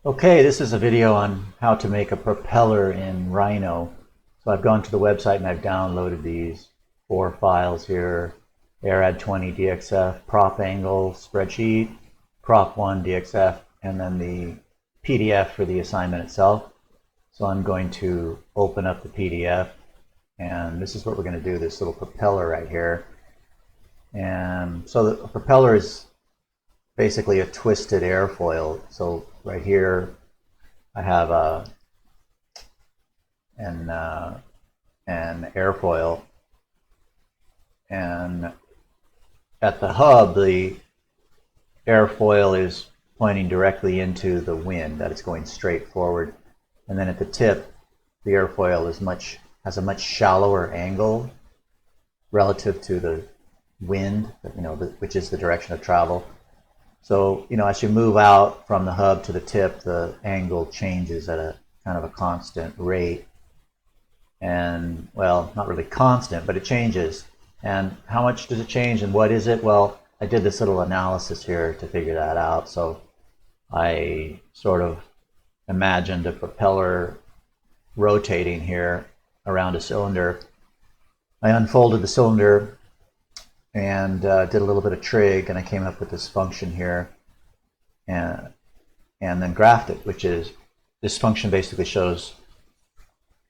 Okay, this is a video on how to make a propeller in Rhino. So I've gone to the website and I've downloaded these 4 files here. AirAd20 DXF, prop angle spreadsheet, prop1 DXF, and then the PDF for the assignment itself. So I'm going to open up the PDF, and this is what we're going to do, this little propeller right here. And so the propeller is basically a twisted airfoil. So right here I have an airfoil, and at the hub the airfoil is pointing directly into the wind, that it's going straight forward, and then at the tip the airfoil has a much shallower angle relative to the wind, which is the direction of travel. So, as you move out from the hub to the tip, the angle changes at a kind of a constant rate. And, well, not really constant, but it changes. And how much does it change and what is it? Well, I did this little analysis here to figure that out. So I sort of imagined a propeller rotating here around a cylinder. I unfolded the cylinder and did a little bit of trig, and I came up with this function here, and then graphed it, which is, this function basically shows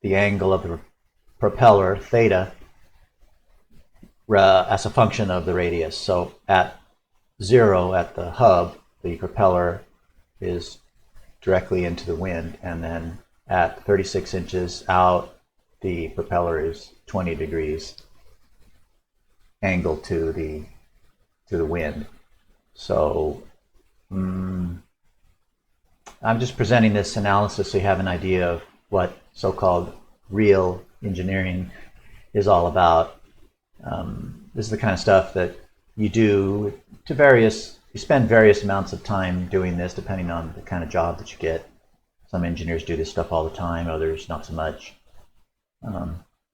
the angle of the propeller, theta, as a function of the radius. So at 0 at the hub, the propeller is directly into the wind, and then at 36 inches out, the propeller is 20 degrees angle to the wind. So I'm just presenting this analysis so you have an idea of what so-called real engineering is all about. This is the kind of stuff that you do you spend various amounts of time doing this depending on the kind of job that you get. Some engineers do this stuff all the time, others not so much.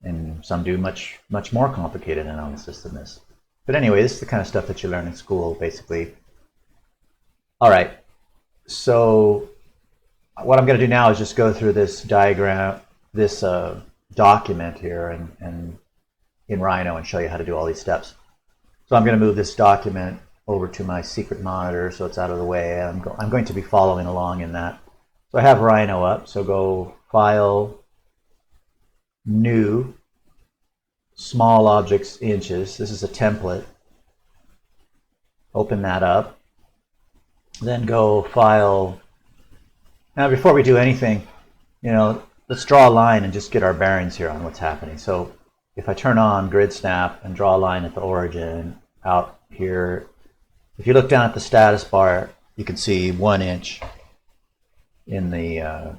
And some do much more complicated analysis than this. But anyway, this is the kind of stuff that you learn in school, basically. All right, so what I'm going to do now is just go through this diagram, this document here and in Rhino, and show you how to do all these steps. So I'm going to move this document over to my secret monitor so it's out of the way. I'm going to be following along in that. So I have Rhino up, so go File, New, Small Objects Inches. This is a template. Open that up. Then go File. Now before we do anything, let's draw a line and just get our bearings here on what's happening. So if I turn on Grid Snap and draw a line at the origin out here, if you look down at the status bar, you can see 1 inch in the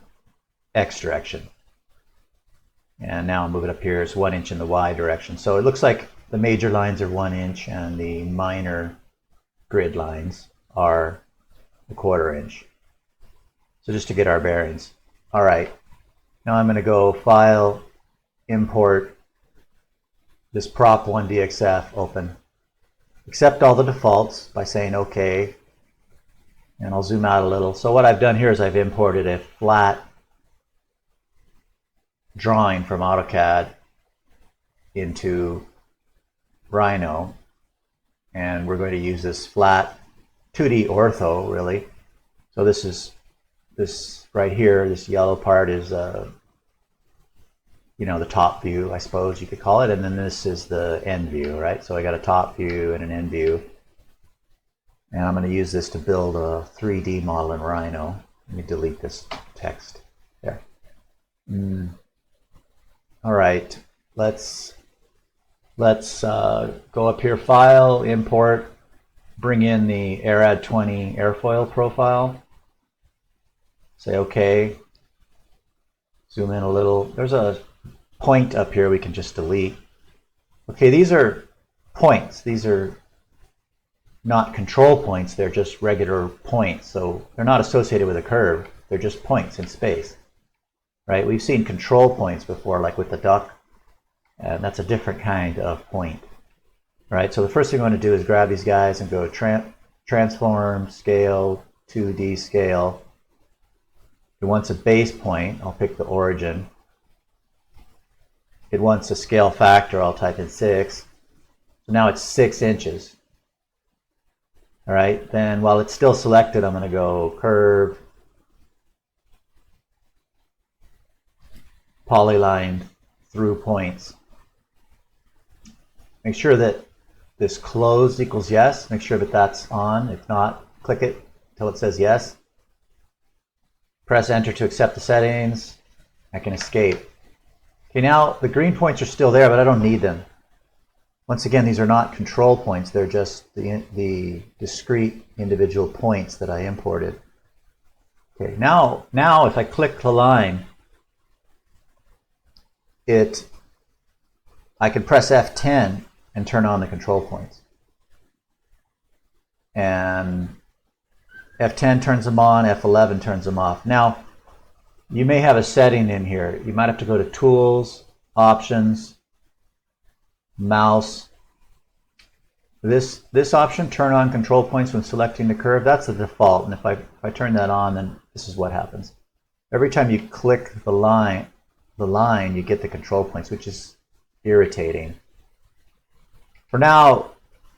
X direction. And now I'll move it up here, it's 1 inch in the Y direction. So it looks like the major lines are 1 inch and the minor grid lines are a 1/4 inch. So just to get our bearings. All right, now I'm going to go File, Import, this prop1 DXF, open. Accept all the defaults by saying OK, and I'll zoom out a little. So what I've done here is I've imported a flat drawing from AutoCAD into Rhino, and we're going to use this flat 2D ortho, really. So this right here, this yellow part is the top view, I suppose you could call it, and then this is the end view, right? So I got a top view and an end view, and I'm going to use this to build a 3D model in Rhino. Let me delete this text there. All right, let's go up here, File, Import, bring in the AirAd20 airfoil profile, say OK, zoom in a little. There's a point up here we can just delete. Okay, these are points. These are not control points, they're just regular points. So they're not associated with a curve, they're just points in space. Right? We've seen control points before, like with the duck, and that's a different kind of point. Right? So the first thing we want to do is grab these guys and go Transform, Scale, 2D Scale, It wants a base point. I'll pick the origin. It wants a scale factor. I'll type in 6. So now it's 6 inches. All right, then while it's still selected, I'm going to go curve, polyline through points. Make sure that this closed equals yes. Make sure that that's on. If not, click it until it says yes. Press enter to accept the settings. I can escape. Okay, now the green points are still there, but I don't need them. Once again, these are not control points. They're just the discrete individual points that I imported. Okay, now if I click the line, I can press F10 and turn on the control points. And F10 turns them on, F11 turns them off. Now, you may have a setting in here. You might have to go to Tools, Options, Mouse. This option, Turn on control points when selecting the curve, that's the default. And if I turn that on, then this is what happens. Every time you click the line, you get the control points, which is irritating. For now,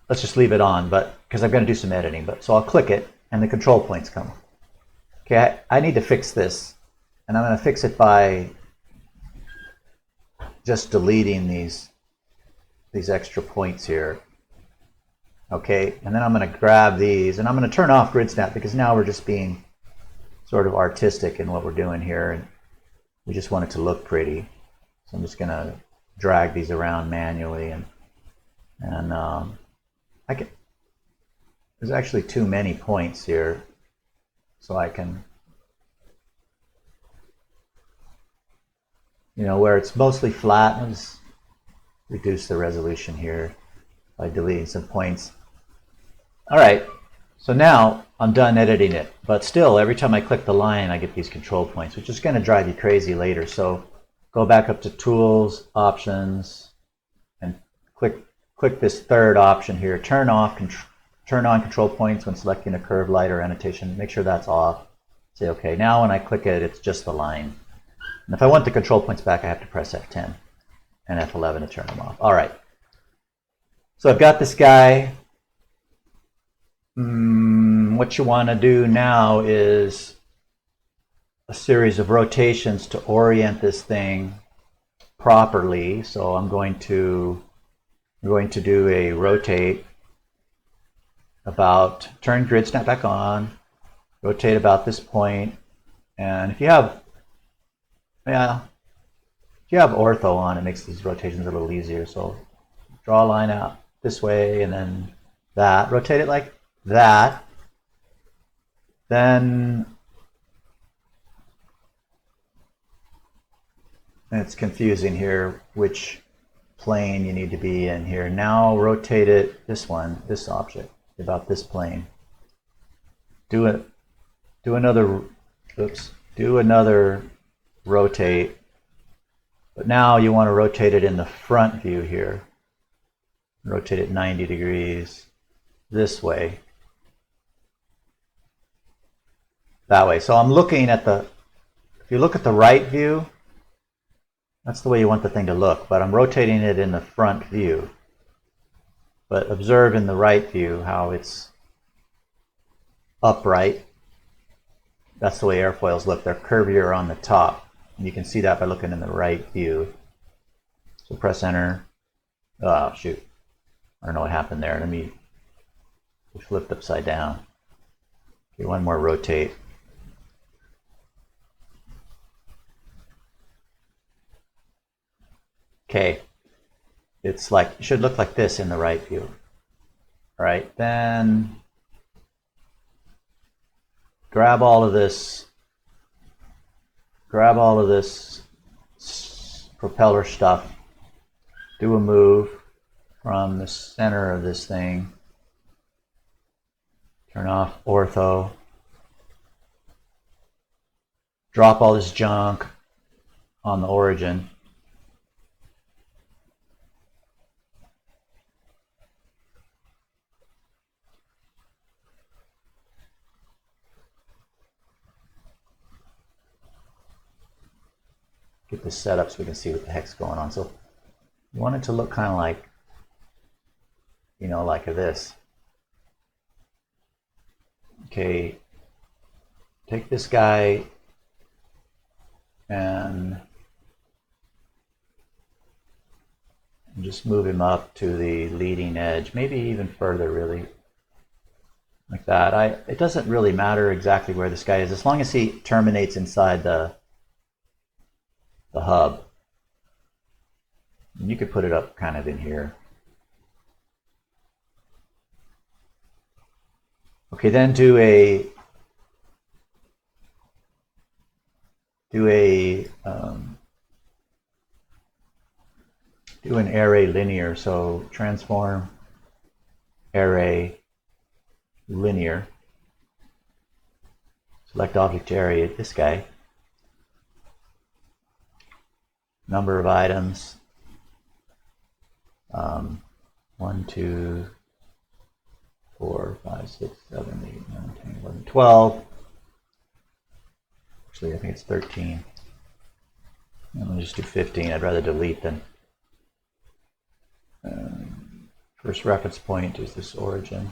let's just leave it on, but because I'm going to do some editing. So I'll click it, and the control points come. Okay, I need to fix this, and I'm going to fix it by just deleting these extra points here. Okay, and then I'm going to grab these, and I'm going to turn off grid snap because now we're just being sort of artistic in what we're doing here, and we just want it to look pretty. So I'm just going to drag these around manually, and there's actually too many points here, so I can, where it's mostly flat, I'll just reduce the resolution here by deleting some points. All right, so now I'm done editing it, but still every time I click the line I get these control points, which is going to drive you crazy later. So go back up to Tools, Options, and click this third option here, turn on control points when selecting a curve, light, or annotation. Make sure that's off. Say OK. Now when I click it, it's just the line. And if I want the control points back, I have to press F10 and F11 to turn them off. All right. So I've got this guy. What you want to do now is a series of rotations to orient this thing properly. So I'm going to do a rotate about, turn grid snap back on, rotate about this point, and if you have ortho on, it makes these rotations a little easier. So draw a line out this way and then that, rotate it like that. Then it's confusing here which plane you need to be in here. Now rotate it, this object, about this plane. Do another rotate, but now you want to rotate it in the front view here. Rotate it 90 degrees this way, that way. So I'm looking at if you look at the right view, that's the way you want the thing to look, but I'm rotating it in the front view. But observe in the right view how it's upright. That's the way airfoils look. They're curvier on the top. And you can see that by looking in the right view. So press enter. Oh, shoot. I don't know what happened there. Let me flip it upside down. Okay, one more rotate. Okay. It should look like this in the right view. All right, then grab all of this propeller stuff, do a move from the center of this thing, turn off ortho, drop all this junk on the origin. get this set up so we can see what the heck's going on. So you want it to look kind of like, you know, like this. Okay, take this guy and just move him up to the leading edge, maybe even further, really, like that. It doesn't really matter exactly where this guy is, as long as he terminates inside the hub. And you could put it up kind of in here. Okay, then do an array linear. So transform array linear. Select object array, this guy. Number of items. 1, 2, 4, 5, 6, 7, 8, 9, 10, 11, 12. Actually, I think it's 13. I'm going to just do 15. I'd rather delete than. First reference point is this origin.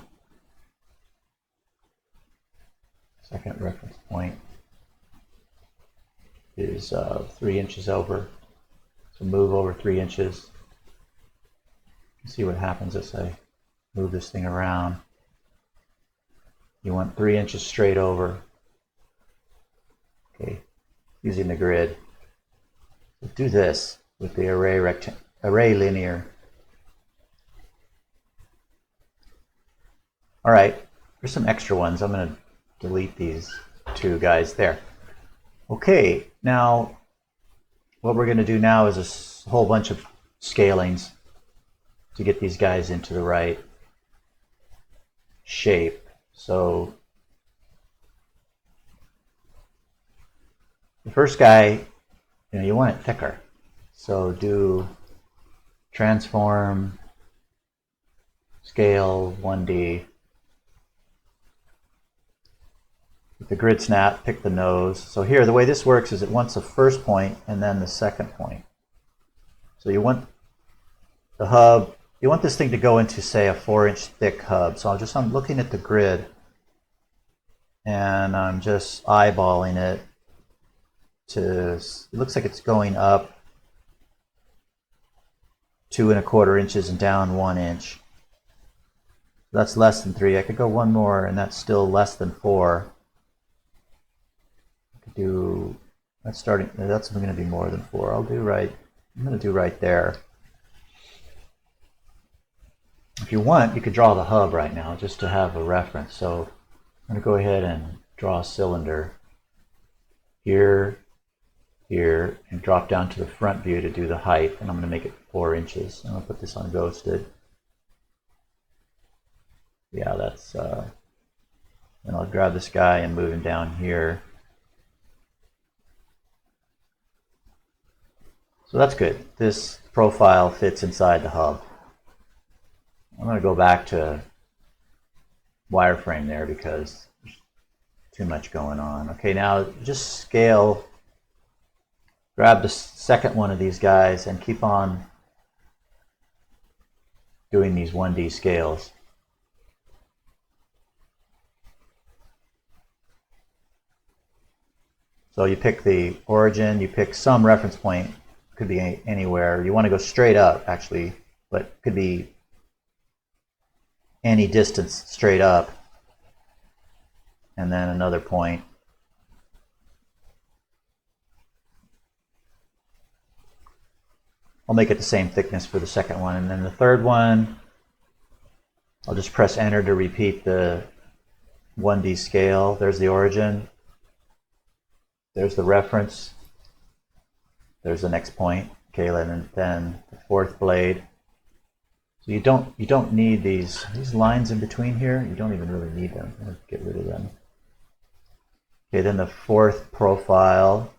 Second reference point is 3 inches over. So move over 3 inches. See what happens as I move this thing around. You want 3 inches straight over. Okay, using the grid. So do this with the array linear. All right, there's some extra ones. I'm going to delete these 2 guys there. Okay, now what we're going to do now is a whole bunch of scalings to get these guys into the right shape. So the first guy, you want it thicker. So do transform scale 1D. With the grid snap, pick the nose. So here, the way this works is it wants the first point and then the second point. So you want the hub, you want this thing to go into, say, a 4-inch thick hub. So I'm looking at the grid and I'm just eyeballing it it looks like it's going up 2 1/4 inches and down 1 inch. That's less than 3. I could go one more and that's still less than 4. I could do, that's going to be more than 4. I'm going to do right there. If you want, you could draw the hub right now just to have a reference. So I'm going to go ahead and draw a cylinder here, here, and drop down to the front view to do the height, and I'm going to make it 4 inches. I'm going to put this on ghosted. Yeah, that's, and I'll grab this guy and move him down here. So that's good. This profile fits inside the hub. I'm going to go back to wireframe there because there's too much going on. Okay, now just scale, grab the second one of these guys and keep on doing these 1D scales. So you pick the origin, you pick some reference point, could be anywhere. You want to go straight up, actually, but could be any distance straight up, and then another point. I'll make it the same thickness for the second one, and then the third one, I'll just press enter to repeat the 1D scale. There's the origin, there's the reference, there's the next point. Okay, and then the fourth blade. So you don't need these lines in between here. You don't even really need them. Let's get rid of them. Okay, then the fourth profile,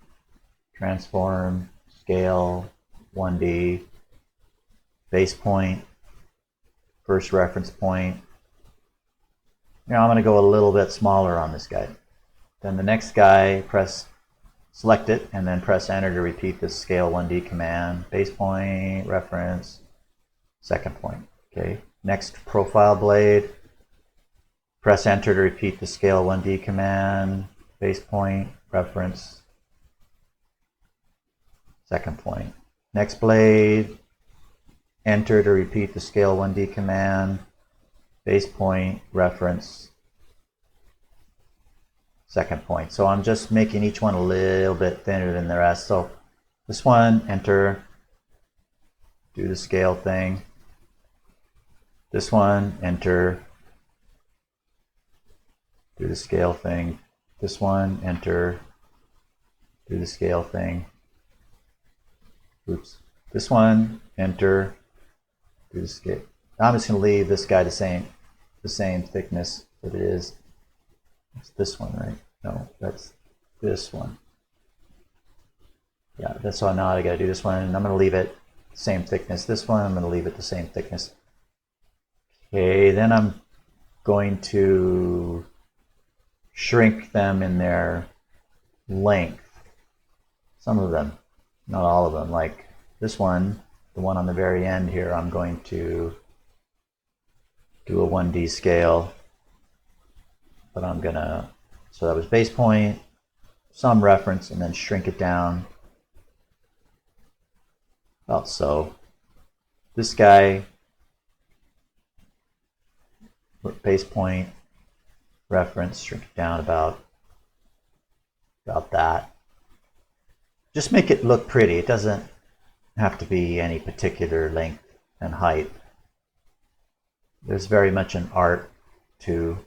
transform, scale, 1D, base point, first reference point. Now I'm going to go a little bit smaller on this guy. Then the next guy, press select it, and then press enter to repeat the scale 1D command. Base point, reference, second point. Okay. Next, profile blade. Press enter to repeat the scale 1D command. Base point, reference, second point. Next blade. Enter to repeat the scale 1D command. Base point, reference, second point. So I'm just making each one a little bit thinner than the rest. So this one, enter, do the scale thing. This one, enter, do the scale thing. This one, enter, do the scale thing. Oops. This one, enter, do the scale. I'm just going to leave this guy the same thickness that it is. It's this one, right? No, that's this one. Yeah, that's all. Now I got to do this one, and I'm going to leave it the same thickness. This one, I'm going to leave it the same thickness. Okay, then I'm going to shrink them in their length. Some of them, not all of them. Like this one, the one on the very end here, I'm going to do a 1D scale. But I'm gonna, so that was base point, some reference, and then shrink it down about so. This guy, base point, reference, shrink it down about that. Just make it look pretty. It doesn't have to be any particular length and height. There's very much an art to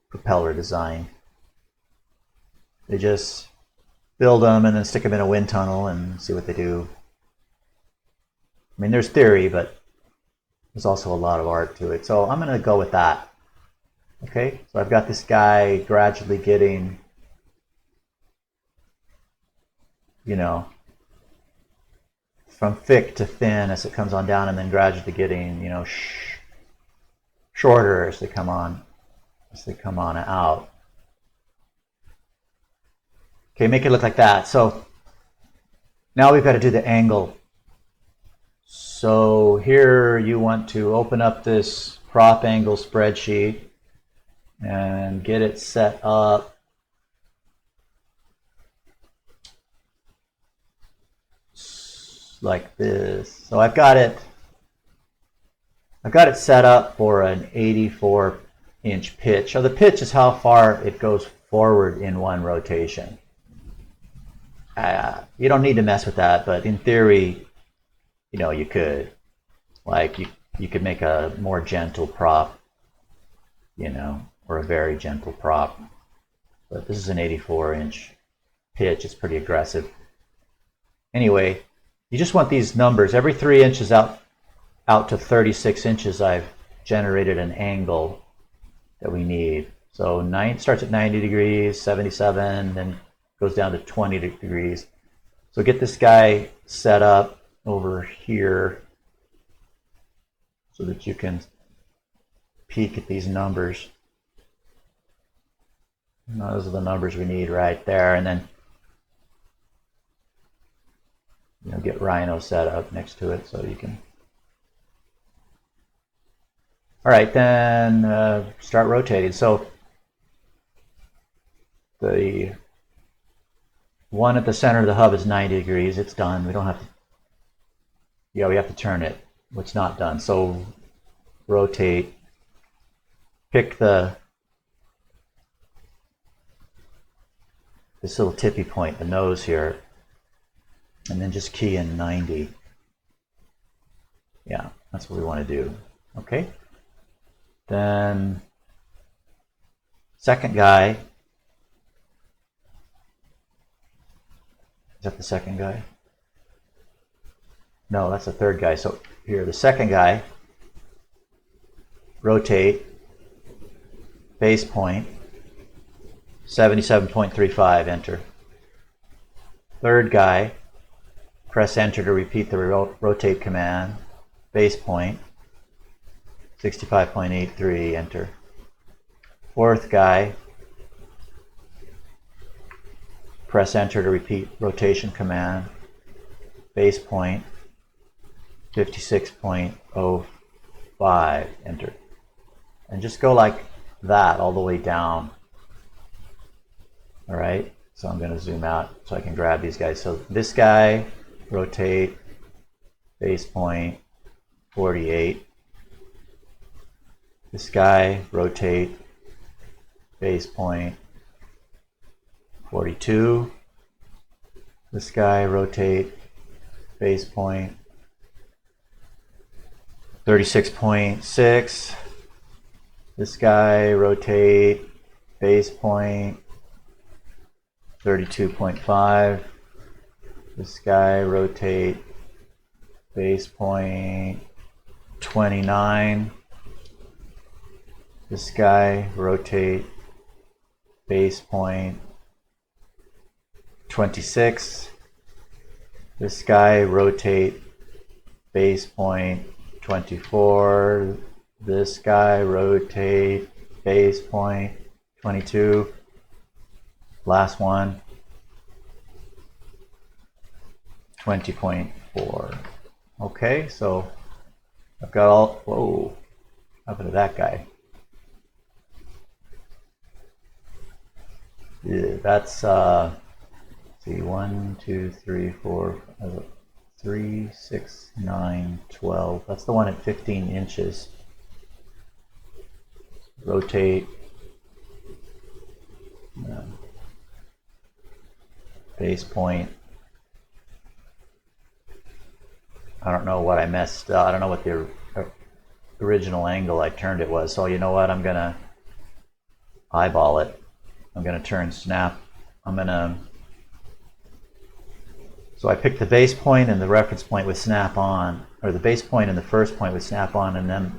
propeller design. They just build them and then stick them in a wind tunnel and see what they do. I mean, there's theory, but there's also a lot of art to it. So I'm going to go with that. Okay, so I've got this guy gradually getting, you know, from thick to thin as it comes on down, and then gradually getting, you know, shorter as they come on out. Okay, make it look like that. So now we've got to do the angle. So here you want to open up this prop angle spreadsheet and get it set up like this. So I've got it set up for an 84-inch pitch. So the pitch is how far it goes forward in one rotation. You don't need to mess with that, but in theory, you know, you could. Like you could make a more gentle prop, you know, or a very gentle prop. But this is an 84-inch pitch. It's pretty aggressive. Anyway, you just want these numbers. Every 3 inches out to 36 inches, I've generated an angle that we need. So starts at 90 degrees, 77, then goes down to 20 degrees. So get this guy set up over here so that you can peek at these numbers. And those are the numbers we need right there. And then, you know, get Rhino set up next to it so you can. All right, then start rotating. So the one at the center of the hub is 90 degrees. It's done. We don't have to. Yeah, we have to turn it. It's not done. So rotate. Pick this little tippy point, the nose here, and then just key in 90. Yeah, that's what we want to do. Okay. Then second guy. Is that the second guy? No, that's the third guy. So here, the second guy, rotate, base point, 77.35, enter. Third guy, press enter to repeat the rotate command, base point, 65.83, enter. Fourth guy, Press enter to repeat rotation command. Base point 56.05, enter. And just go like that all the way down. All right, so I'm going to zoom out so I can grab these guys. So this guy, rotate, base point 48. This guy, rotate, base point 42. This guy, rotate, base point 36.6. This guy, rotate, base point 32.5. This guy, rotate, base point 29. This guy, rotate, base point 26. This guy, rotate, base point 24. This guy, rotate, base point 22. Last one, 20.4. Okay, so I've got all, whoa, how about that guy? Yeah, that's, see, 1, 2, 3, 4, 3, 6, 9, 12. That's the one at 15 inches. Rotate. Base point. I don't know what I messed up. I don't know what the original angle I turned it was. So you know what? I'm going to eyeball it. I'm going to turn snap. So I picked the base point and the reference point with snap on, or the base point and the first point with snap on, and then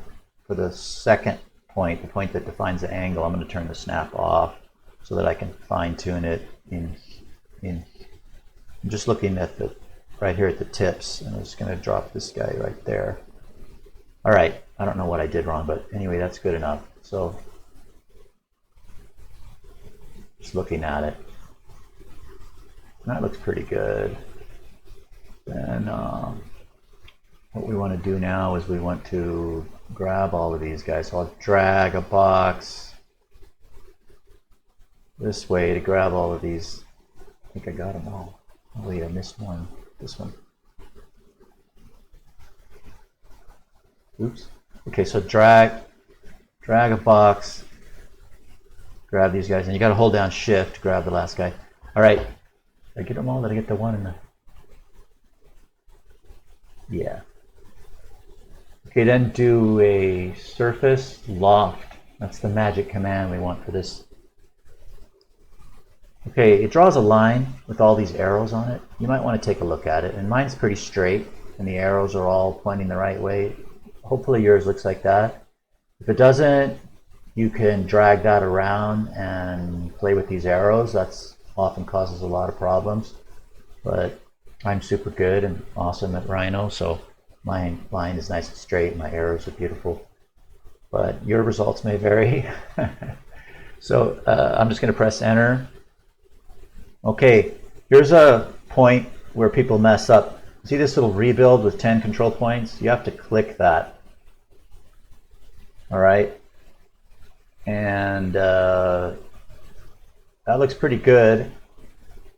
for the second point, the point that defines the angle, I'm going to turn the snap off so that I can fine tune it in. I'm just looking at the right here at the tips, and I'm just going to drop this guy right there. All right, I don't know what I did wrong, but anyway, that's good enough. So just looking at it, that looks pretty good. And what we want to do now is we want to grab all of these guys. So I'll drag a box this way to grab all of these. I think I got them all. Oh wait, I missed one. This one. Oops. Okay, so drag a box, grab these guys, and you got to hold down Shift to grab the last guy. All right. Did I get them all? Did I get the one in the? Yeah. Okay, then do a surface loft. That's the magic command we want for this. Okay, it draws a line with all these arrows on it. You might want to take a look at it. And mine's pretty straight, and the arrows are all pointing the right way. Hopefully yours looks like that. If it doesn't, you can drag that around and play with these arrows. That's often causes a lot of problems. But I'm super good and awesome at Rhino, so my line is nice and straight. My arrows are beautiful. But your results may vary. So I'm just going to press enter. Okay, here's a point where people mess up. See this little rebuild with 10 control points? You have to click that. All right. And that looks pretty good.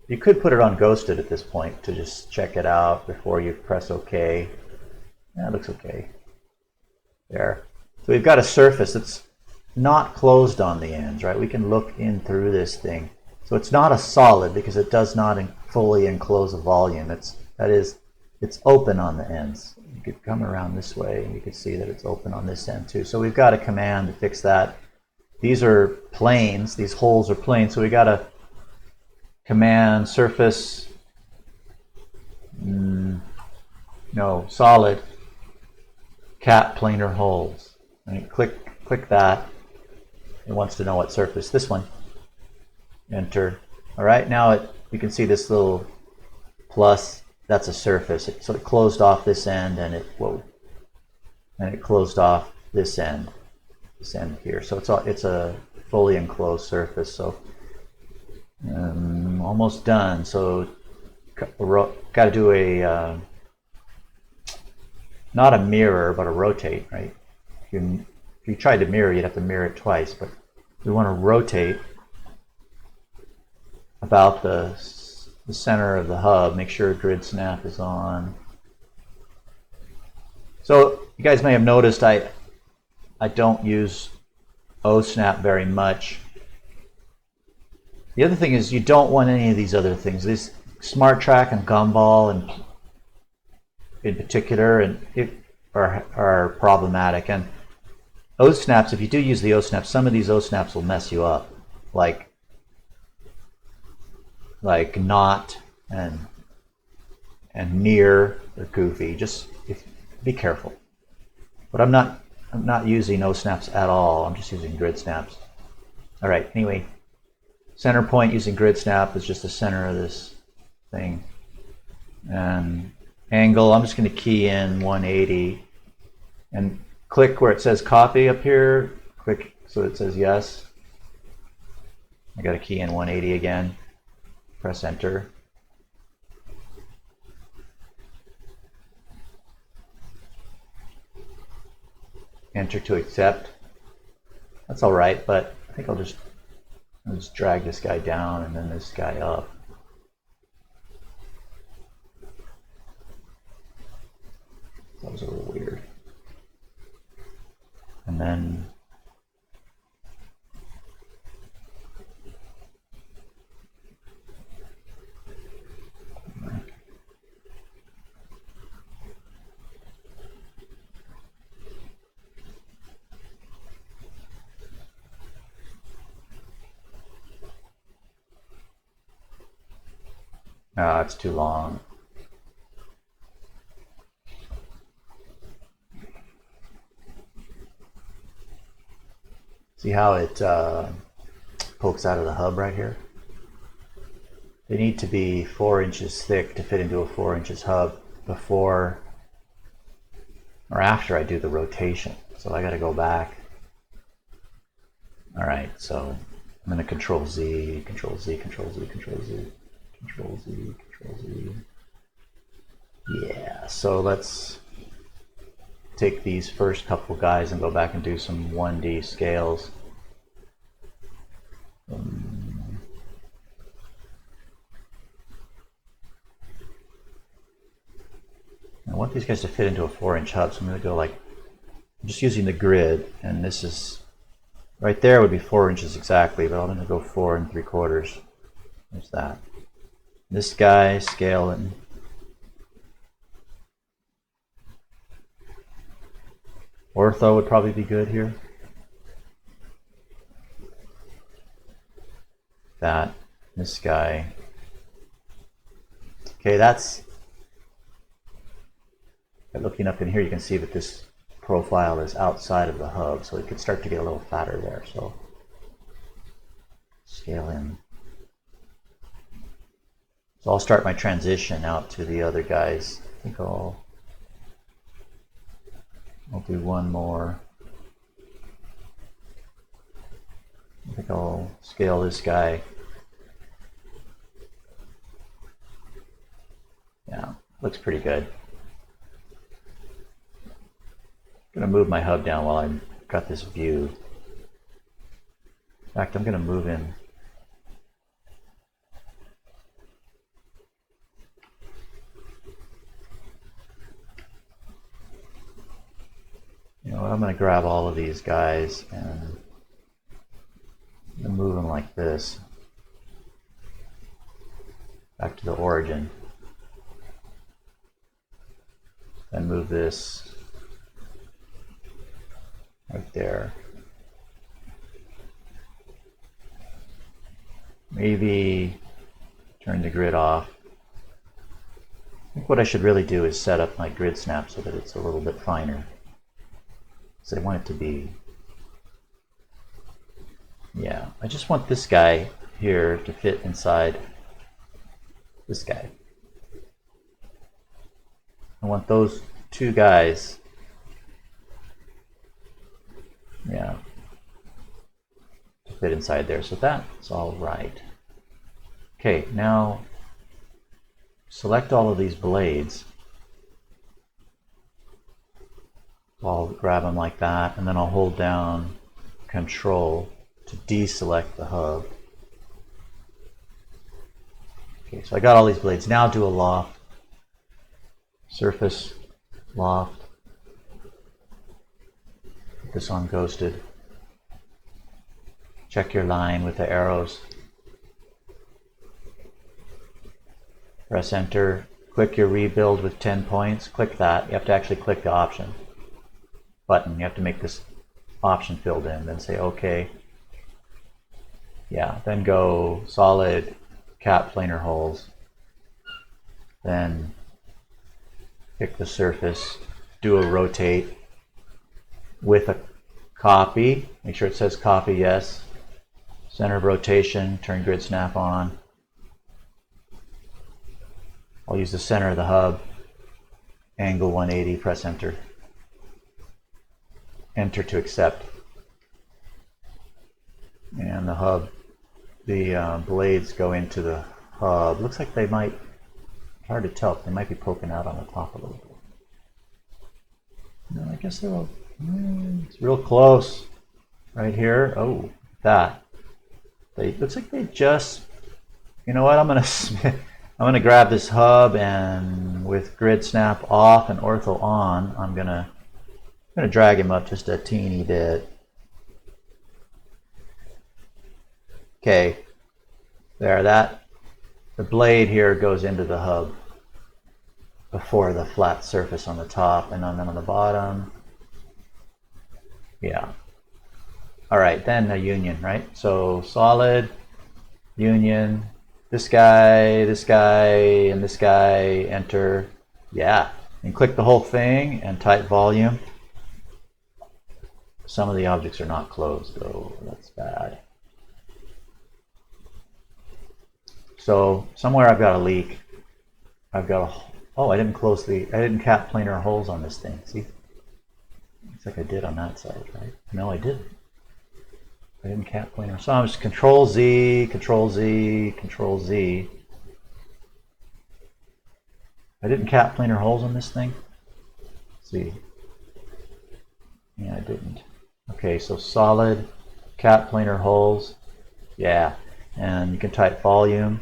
You could put it on ghosted at this point to just check it out before you press OK. That looks okay. There. So we've got a surface that's not closed on the ends, right? We can look in through this thing. So it's not a solid because it does not fully enclose a volume. It's open on the ends. You could come around this way and you can see that it's open on this end too. So we've got a command to fix that. These are planes. These holes are planes. So we got a command surface, solid cap planar holes. And click that. It wants to know what surface. This one. Enter. All right, now you can see this little plus. That's a surface. So it closed off this end, and it closed off this end here. So it's a fully enclosed surface. So almost done. So got to do a not a mirror, but a rotate, right? If you tried to mirror, you'd have to mirror it twice, but we want to rotate about the center of the hub. Make sure grid snap is on. So you guys may have noticed I don't use O-snap very much. The other thing is you don't want any of these other things. This Smart Track and Gumball and in particular are problematic. And O-snaps, if you do use the O-snaps, some of these O-snaps will mess you up, like not and near are goofy. Just be careful. But I'm not using O-snaps at all. I'm just using grid snaps. All right. Anyway, center point using grid snap is just the center of this thing. And angle, I'm just going to key in 180 and click where it says copy up here. Click so it says yes. I got to key in 180 again. Press enter. Enter to accept. That's all right, but I think I'll just drag this guy down and then this guy up. That was a little weird. And then it's too long. See how it pokes out of the hub right here? They need to be 4 inches thick to fit into a 4 inches hub before or after I do the rotation. So I got to go back. All right, so I'm going to Control Z, Control Z, Control Z, Control Z, Control Z, Control Z. Yeah, so let's take these first couple guys and go back and do some 1D scales. I want these guys to fit into a 4-inch hub, so I'm going to go like, I'm just using the grid, and this is, right there would be 4 inches exactly, but I'm going to go 4 3/4. There's that. This guy, scale and ortho would probably be good here. That, this guy. Okay, that's, looking up in here you can see that this profile is outside of the hub, so it could start to get a little fatter there. So scale in. So I'll start my transition out to the other guys. I think I'll do one more. I think I'll scale this guy. Yeah, looks pretty good. I'm going to move my hub down while I've got this view. In fact, I'm going to move in. You know, I'm going to grab all of these guys and move them like this back to the origin. Then move this right there. Maybe turn the grid off. I think what I should really do is set up my grid snap so that it's a little bit finer. So I want it to be, yeah, I just want this guy here to fit inside this guy. I want those two guys, yeah, to fit inside there. So that's all right. Okay, now select all of these blades. I'll grab them like that, and then I'll hold down Control to deselect the hub. Okay, so I got all these blades. Now do a loft. Surface, loft. Put this on ghosted. Check your line with the arrows. Press enter. Click your rebuild with 10 points. Click that. You have to actually click the option button. You have to make this option filled in. Then say OK. Yeah, then go solid, cap planar holes. Then pick the surface. Do a rotate with a copy. Make sure it says copy, yes. Center of rotation, turn grid snap on. I'll use the center of the hub. Angle 180, press enter. Enter to accept. And the hub, the blades go into the hub. Looks like they might, hard to tell, they might be poking out on the top a little bit. No, I guess they're all, it's real close right here. Oh, that. They, looks like they just, you know what, I'm gonna grab this hub, and with grid snap off and ortho on, I'm gonna drag him up just a teeny bit. Okay, there, that, the blade here goes into the hub before the flat surface on the top, and then on the bottom. Yeah. All right, then a union, right? So solid, union, this guy, and this guy, enter. Yeah, and click the whole thing and type volume. Some of the objects are not closed, though. That's bad. So somewhere I've got a leak. I've got a, oh, I didn't cap planar holes on this thing. See? Looks like I did on that side, right? No, I didn't. I didn't cap planar. So I'm just Control Z, Control Z, Control Z. I didn't cap planar holes on this thing. Let's see. Yeah, I didn't. Okay, so solid, cap planar holes. Yeah, and you can type volume.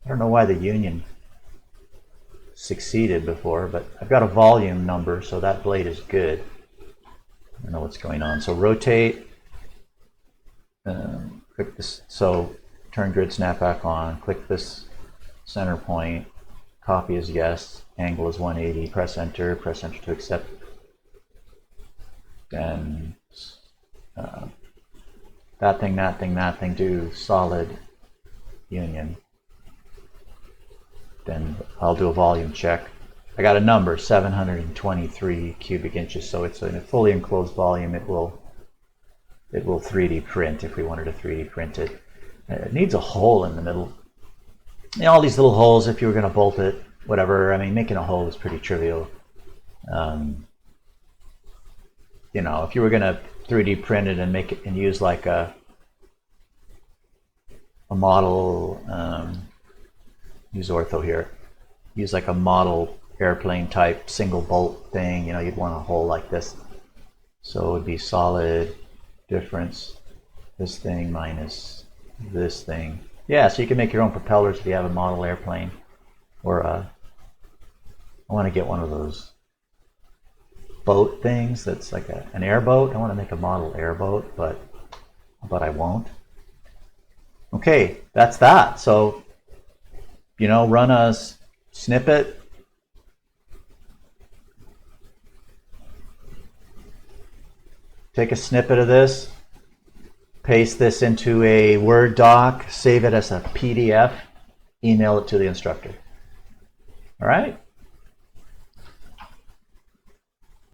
I don't know why the union succeeded before, but I've got a volume number, so that blade is good. I don't know what's going on. So rotate. Click this. So turn grid snap back on. Click this center point. Copy is yes. Angle is 180. Press enter. Press enter to accept. Then that thing. Do solid union. Then I'll do a volume check. I got a number, 723 cubic inches. So it's in a fully enclosed volume. It will 3D print if we wanted to 3D print it. It needs a hole in the middle. You know, all these little holes, if you were going to bolt it, whatever. I mean, making a hole is pretty trivial. You know, if you were going to 3D print it and make it and use like a model, use ortho here. Use like a model airplane type single bolt thing. You know, you'd want a hole like this. So it would be solid. Difference, this thing minus this thing. Yeah, so you can make your own propellers if you have a model airplane, or I want to get one of those boat things that's like an airboat. I want to make a model airboat, but I won't. Okay, that's that. So, you know, run a snippet. Take a snippet of this, paste this into a Word doc, save it as a PDF, email it to the instructor. All right?